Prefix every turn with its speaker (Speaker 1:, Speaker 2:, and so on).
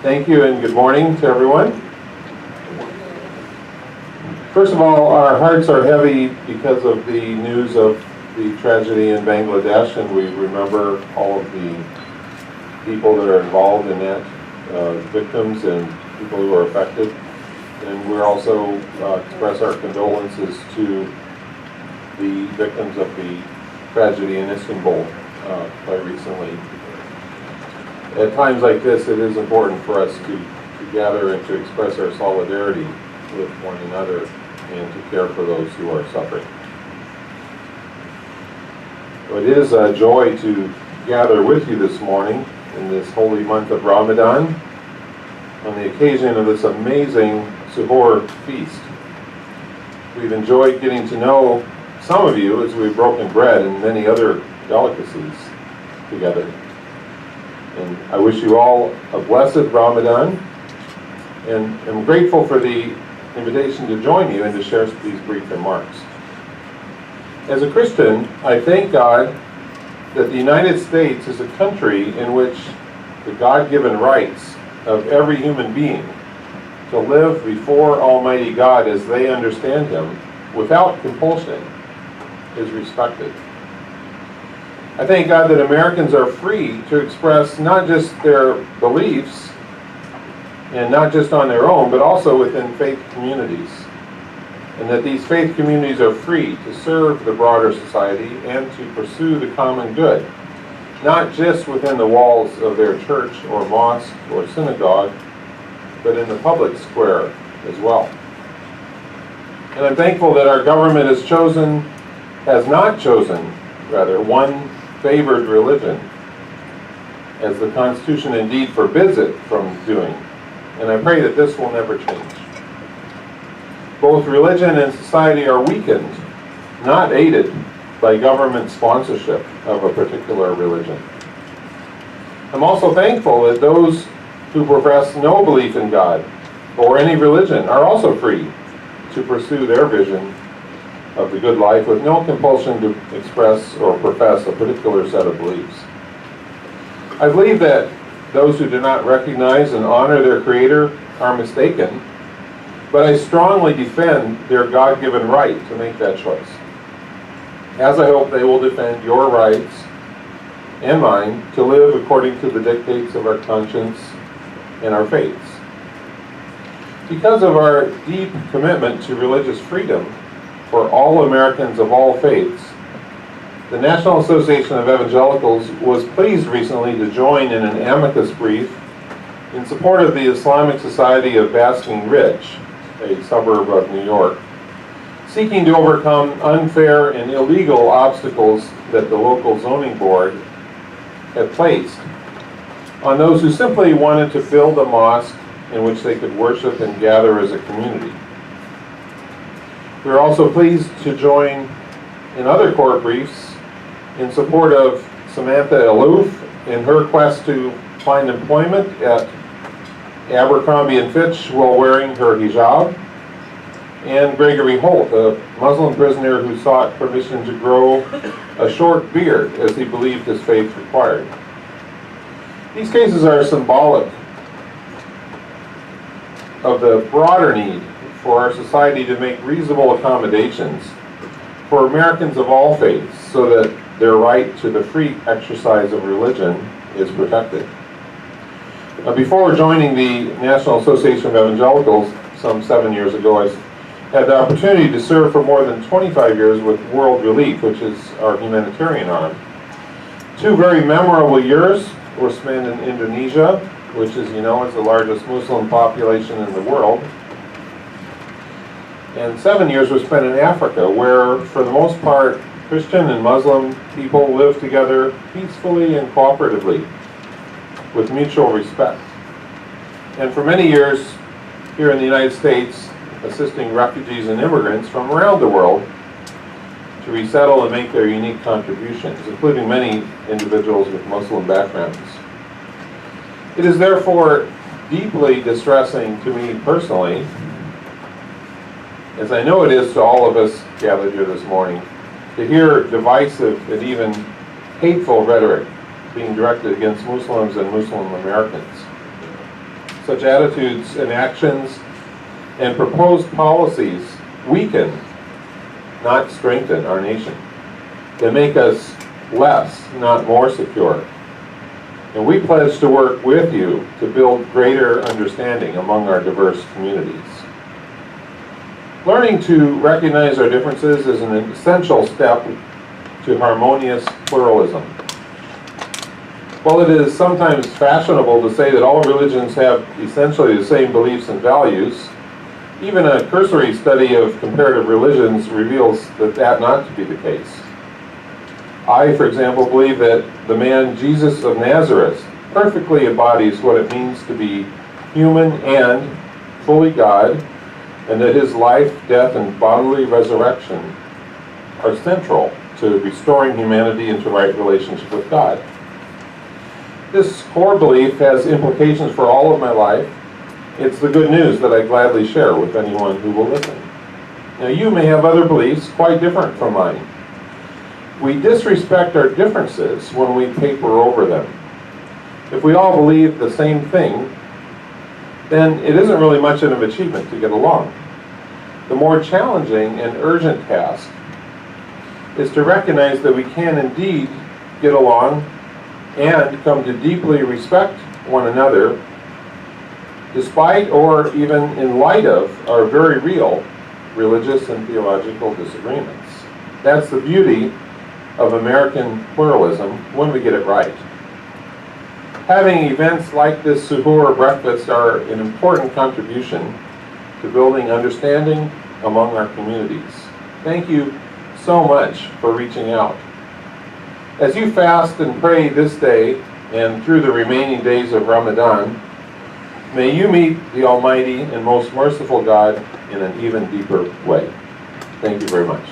Speaker 1: Thank you and good morning to everyone. First of all, our hearts are heavy because of the news of the tragedy in Bangladesh, and we remember all of the people that are involved in that, victims and people who are affected. And we're also express our condolences to the victims of the tragedy in Istanbul quite recently. At times like this, it is important for us to gather and to express our solidarity with one another and to care for those who are suffering. So it is a joy to gather with you this morning in this holy month of Ramadan on the occasion of this amazing Suhoor feast. We've enjoyed getting to know some of you as we've broken bread and many other delicacies together. And I wish you all a blessed Ramadan, and I'm grateful for the invitation to join you and to share these brief remarks. As a Christian, I thank God that the United States is a country in which the God-given rights of every human being to live before Almighty God as they understand Him without compulsion is respected. I thank God that Americans are free to express not just their beliefs and not just on their own, but also within faith communities. And that these faith communities are free to serve the broader society and to pursue the common good, not just within the walls of their church or mosque or synagogue, but in the public square as well. And I'm thankful that our government has not chosen one favored religion, as the Constitution indeed forbids it from doing. And I pray that this will never change. Both religion and society are weakened, not aided, by government sponsorship of a particular religion. I'm also thankful that those who profess no belief in God or any religion are also free to pursue their vision of the good life with no compulsion to express or profess a particular set of beliefs. I believe that those who do not recognize and honor their Creator are mistaken, but I strongly defend their God-given right to make that choice, as I hope they will defend your rights and mine to live according to the dictates of our conscience and our faiths. Because of our deep commitment to religious freedom for all Americans of all faiths, the National Association of Evangelicals was pleased recently to join in an amicus brief in support of the Islamic Society of Basking Ridge, a suburb of New York, seeking to overcome unfair and illegal obstacles that the local zoning board had placed on those who simply wanted to build a mosque in which they could worship and gather as a community. We are also pleased to join in other court briefs in support of Samantha Aloof in her quest to find employment at Abercrombie & Fitch while wearing her hijab, and Gregory Holt, a Muslim prisoner who sought permission to grow a short beard as he believed his faith required. These cases are symbolic of the broader need for our society to make reasonable accommodations for Americans of all faiths so that their right to the free exercise of religion is protected. Before joining the National Association of Evangelicals some 7 years ago, I had the opportunity to serve for more than 25 years with World Relief, which is our humanitarian arm. 2 very memorable years were spent in Indonesia, which, as you know, is the largest Muslim population in the world. And 7 years were spent in Africa, where, for the most part, Christian and Muslim people live together peacefully and cooperatively, with mutual respect. And for many years, here in the United States, assisting refugees and immigrants from around the world to resettle and make their unique contributions, including many individuals with Muslim backgrounds. It is therefore deeply distressing to me personally, as I know it is to all of us gathered here this morning, to hear divisive and even hateful rhetoric being directed against Muslims and Muslim Americans. Such attitudes and actions and proposed policies weaken, not strengthen our nation. They make us less, not more secure. And we pledge to work with you to build greater understanding among our diverse communities. Learning to recognize our differences is an essential step to harmonious pluralism. While it is sometimes fashionable to say that all religions have essentially the same beliefs and values, even a cursory study of comparative religions reveals that not to be the case. I, for example, believe that the man Jesus of Nazareth perfectly embodies what it means to be human and fully God, and that his life, death, and bodily resurrection are central to restoring humanity into right relationship with God. This core belief has implications for all of my life. It's the good news that I gladly share with anyone who will listen. Now, you may have other beliefs quite different from mine. We disrespect our differences when we paper over them. If we all believe the same thing, then it isn't really much of an achievement to get along. The more challenging and urgent task is to recognize that we can indeed get along and come to deeply respect one another, despite or even in light of our very real religious and theological disagreements. That's the beauty of American pluralism when we get it right. Having events like this Suhoor breakfast are an important contribution to building understanding among our communities. Thank you so much for reaching out. As you fast and pray this day and through the remaining days of Ramadan, may you meet the Almighty and most merciful God in an even deeper way. Thank you very much.